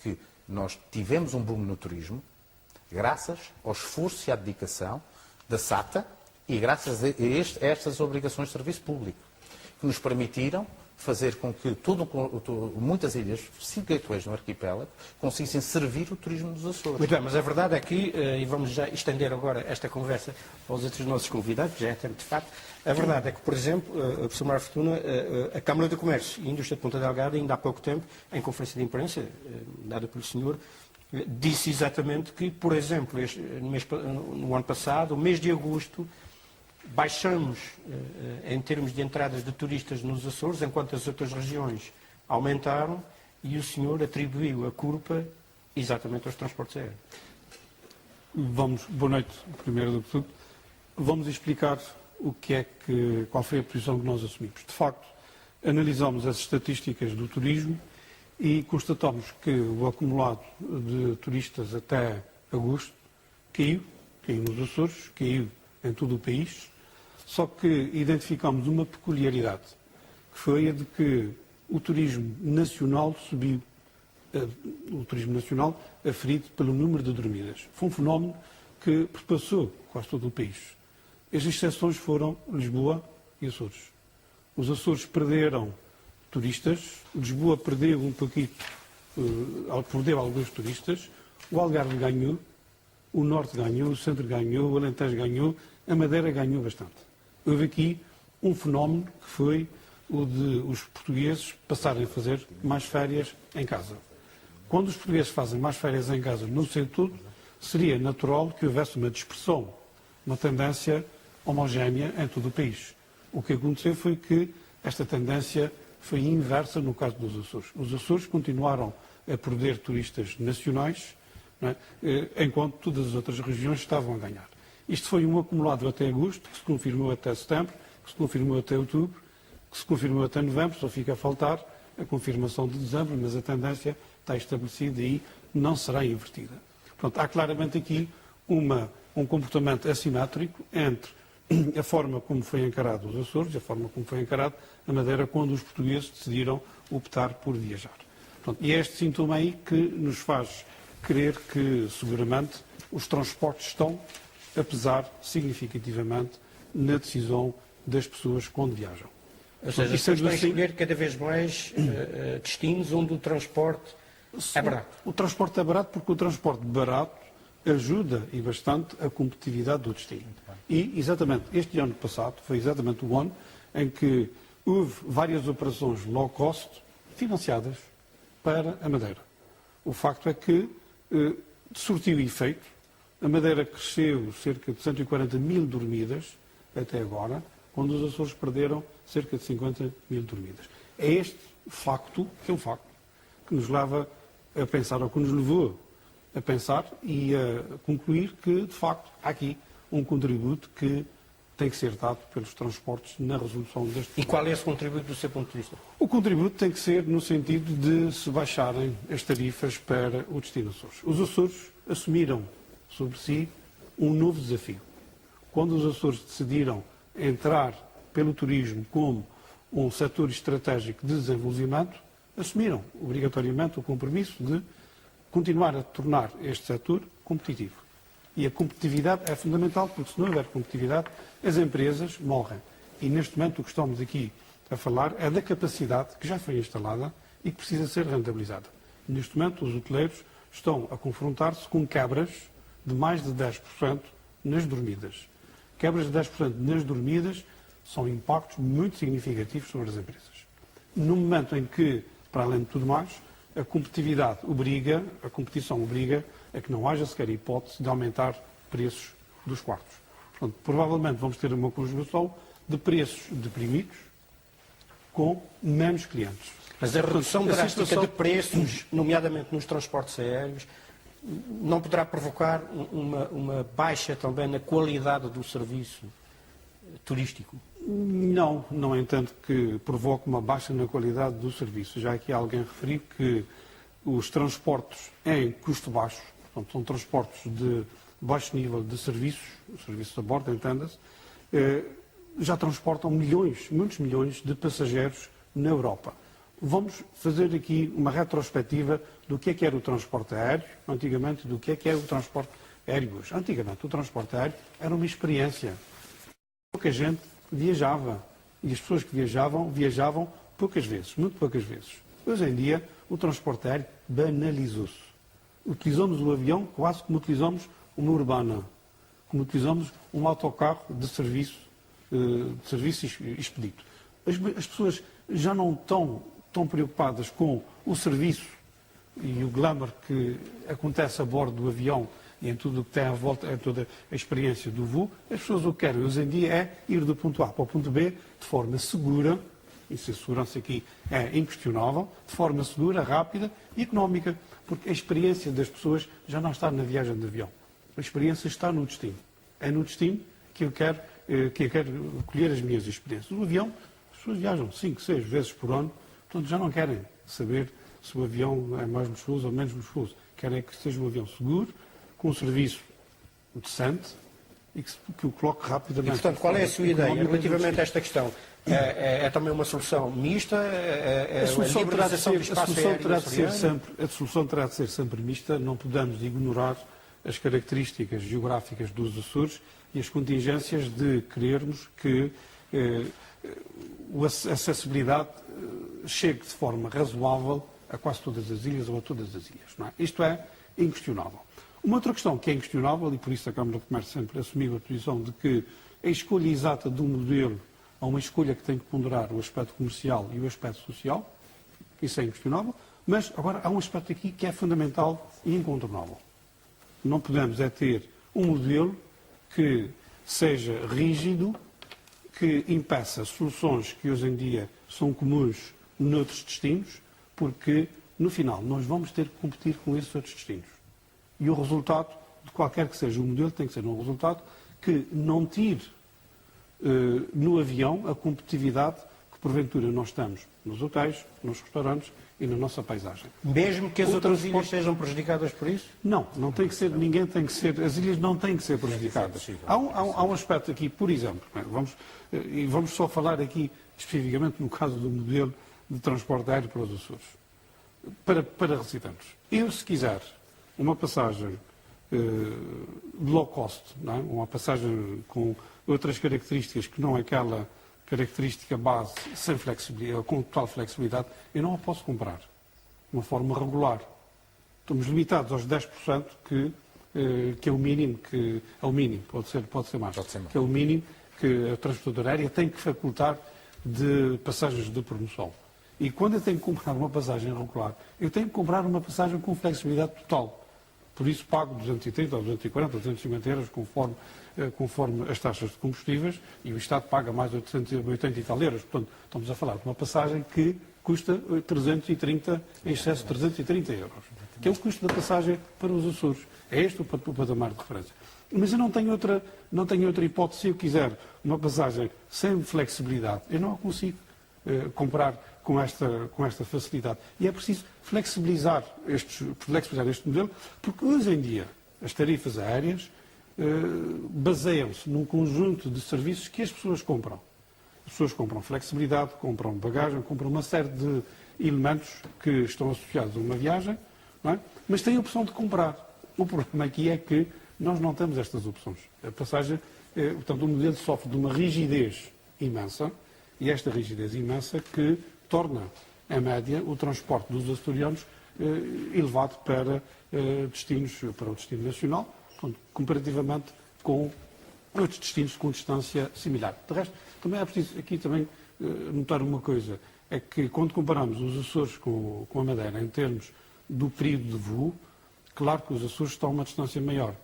que nós tivemos um boom no turismo, graças ao esforço e à dedicação da SATA e graças a estas obrigações de serviço público, que nos permitiram fazer com que muitas ilhas, 5 gateways no arquipélago, conseguissem servir o turismo dos Açores. Muito bem, mas a verdade é que, e vamos já estender agora esta conversa aos outros nossos convidados, já é tempo de facto, a verdade é que, por exemplo, professor Mário Fortuna, a Câmara de Comércio e Indústria de Ponta Delgada, ainda há pouco tempo, em conferência de imprensa, dada pelo senhor, disse exatamente que, por exemplo, no ano passado, o mês de agosto, baixamos em termos de entradas de turistas nos Açores, enquanto as outras regiões aumentaram, e o senhor atribuiu a culpa exatamente aos transportes aéreos. Boa noite, primeiro de tudo. Vamos explicar qual foi a posição que nós assumimos. De facto, analisamos as estatísticas do turismo e constatamos que o acumulado de turistas até agosto caiu nos Açores, caiu em todo o país, só que identificamos uma peculiaridade, que foi a de que o turismo nacional subiu, o turismo nacional aferido pelo número de dormidas. Foi um fenómeno que perpassou quase todo o país. As exceções foram Lisboa e Açores. Os Açores perderam turistas, Lisboa perdeu um pouquinho, perdeu alguns turistas, o Algarve ganhou, o Norte ganhou, o Centro ganhou, o Alentejo ganhou, a Madeira ganhou bastante. Houve aqui um fenómeno que foi o de os portugueses passarem a fazer mais férias em casa. Quando os portugueses fazem mais férias em casa no seu todo, seria natural que houvesse uma dispersão, uma tendência homogénea em todo o país. O que aconteceu foi que esta tendência foi inversa no caso dos Açores. Os Açores continuaram a perder turistas nacionais, não é? Enquanto todas as outras regiões estavam a ganhar. Isto foi um acumulado até agosto, que se confirmou até setembro, que se confirmou até outubro, que se confirmou até novembro, só fica a faltar a confirmação de dezembro, mas a tendência está estabelecida e não será invertida. Portanto, há claramente aqui um comportamento assimétrico entre a forma como foi encarado os Açores e a forma como foi encarado a Madeira quando os portugueses decidiram optar por viajar. Portanto, e é este sintoma aí que nos faz crer que, seguramente, os transportes estão a pesar significativamente na decisão das pessoas quando viajam. Ou seja, as pessoas estão a escolher cada vez mais destinos onde o transporte é barato. O transporte é barato porque o transporte barato ajuda e bastante a competitividade do destino. E, exatamente, este ano passado foi exatamente o ano em que houve várias operações low cost financiadas para a Madeira. O facto é que surtiu efeito. A Madeira cresceu cerca de 140 mil dormidas até agora, quando os Açores perderam cerca de 50 mil dormidas. É este facto, que é um facto, que nos leva a pensar, ou que nos levou a pensar e a concluir que, de facto, há aqui um contributo que tem que ser dado pelos transportes na resolução deste problema. E qual é esse contributo do seu ponto de vista? O contributo tem que ser no sentido de se baixarem as tarifas para o destino Açores. Os Açores assumiram sobre si um novo desafio. Quando os Açores decidiram entrar pelo turismo como um setor estratégico de desenvolvimento, assumiram obrigatoriamente o compromisso de continuar a tornar este setor competitivo. E a competitividade é fundamental, porque se não houver competitividade, as empresas morrem. E neste momento o que estamos aqui a falar é da capacidade que já foi instalada e que precisa ser rentabilizada. Neste momento os hoteleiros estão a confrontar-se com quebras de mais de 10% nas dormidas. Quebras de 10% nas dormidas são impactos muito significativos sobre as empresas. No momento em que, para além de tudo mais, a competição obriga a que não haja sequer hipótese de aumentar preços dos quartos. Portanto, provavelmente vamos ter uma conjugação de preços deprimidos com menos clientes. Mas a redução drástica de preços, nomeadamente nos transportes aéreos, não poderá provocar uma baixa também na qualidade do serviço turístico? Não entendo que provoque uma baixa na qualidade do serviço. Já aqui alguém referiu que os transportes em custo baixo, portanto, são transportes de baixo nível de serviços a bordo, entenda-se, já transportam muitos milhões de passageiros na Europa. vamos fazer aqui uma retrospectiva do que era o transporte aéreo antigamente, do que é o transporte aéreo hoje. Antigamente, o transporte aéreo era uma experiência. Pouca gente viajava. E as pessoas que viajavam poucas vezes, muito poucas vezes. Hoje em dia, o transporte aéreo banalizou-se. Utilizamos o avião quase como utilizamos uma urbana, como utilizamos um autocarro de serviço expedito. As pessoas já não estão tão preocupadas com o serviço e o glamour que acontece a bordo do avião e em tudo o que tem à volta, em toda a experiência do voo. As pessoas o que querem hoje em dia é ir do ponto A para o ponto B de forma segura, e se a segurança aqui é inquestionável, de forma segura, rápida e económica, porque a experiência das pessoas já não está na viagem de avião. A experiência está no destino. É no destino que eu quero colher as minhas experiências. No avião, as pessoas viajam 5, 6 vezes por ano, portanto já não querem saber se o avião é mais luxuoso ou menos luxuoso. Querem que seja um avião seguro, com um serviço decente e que o coloque rapidamente. E, portanto, qual é a sua ideia relativamente a esta questão? É também uma solução mista? A solução terá de ser sempre mista. Não podemos ignorar as características geográficas dos Açores e as contingências de querermos que a acessibilidade chegue de forma razoável a quase todas as ilhas ou a todas as ilhas. Não é? Isto é inquestionável. Uma outra questão que é inquestionável, e por isso a Câmara de Comércio sempre assumiu a posição de que a escolha exata de um modelo é uma escolha que tem que ponderar o aspecto comercial e o aspecto social, isso é inquestionável, mas agora há um aspecto aqui que é fundamental e incontornável. Não podemos é ter um modelo que seja rígido, que impeça soluções que hoje em dia são comuns noutros destinos, porque no final nós vamos ter que competir com esses outros destinos. E o resultado, de qualquer que seja o modelo, tem que ser um resultado que não tire no avião a competitividade que porventura nós temos nos hotéis, nos restaurantes e na nossa paisagem. Mesmo que as outras ilhas sejam prejudicadas por isso? Não, não tem que ser, ninguém tem que ser, as ilhas não têm que ser prejudicadas. Há um aspecto aqui, por exemplo, vamos só falar aqui especificamente no caso do modelo de transporte aéreo para os Açores, para residentes. Eu, se quiser uma passagem low cost, não é? Uma passagem com outras características que não é aquela característica base sem flexibilidade, com total flexibilidade, eu não a posso comprar de uma forma regular. Estamos limitados aos 10% que é o mínimo, pode ser mais, que é o mínimo que a transportadora aérea tem que facultar de passagens de promoção. E quando eu tenho que comprar uma passagem regular, eu tenho que comprar uma passagem com flexibilidade total. Por isso pago 230, ou 240, ou 250 euros, conforme as taxas de combustíveis, e o Estado paga mais 880 e tal euros. Portanto, estamos a falar de uma passagem que custa 330, em excesso de 330 euros, que é o custo da passagem para os Açores. É este o patamar de referência. Mas eu não tenho outra hipótese. Se eu quiser uma passagem sem flexibilidade, eu não a consigo comprar com esta facilidade. E é preciso flexibilizar este modelo, porque hoje em dia as tarifas aéreas baseiam-se num conjunto de serviços que as pessoas compram. As pessoas compram flexibilidade, compram bagagem, compram uma série de elementos que estão associados a uma viagem, não é? Mas têm a opção de comprar. O problema aqui é que nós não temos estas opções. A passagem, portanto, o modelo sofre de uma rigidez imensa, e esta rigidez imensa que torna, em média, o transporte dos açorianos elevado para o destino nacional, comparativamente com outros destinos com distância similar. De resto, também é preciso aqui também notar uma coisa, é que quando comparamos os Açores com a Madeira em termos do período de voo, claro que os Açores estão a uma distância maior,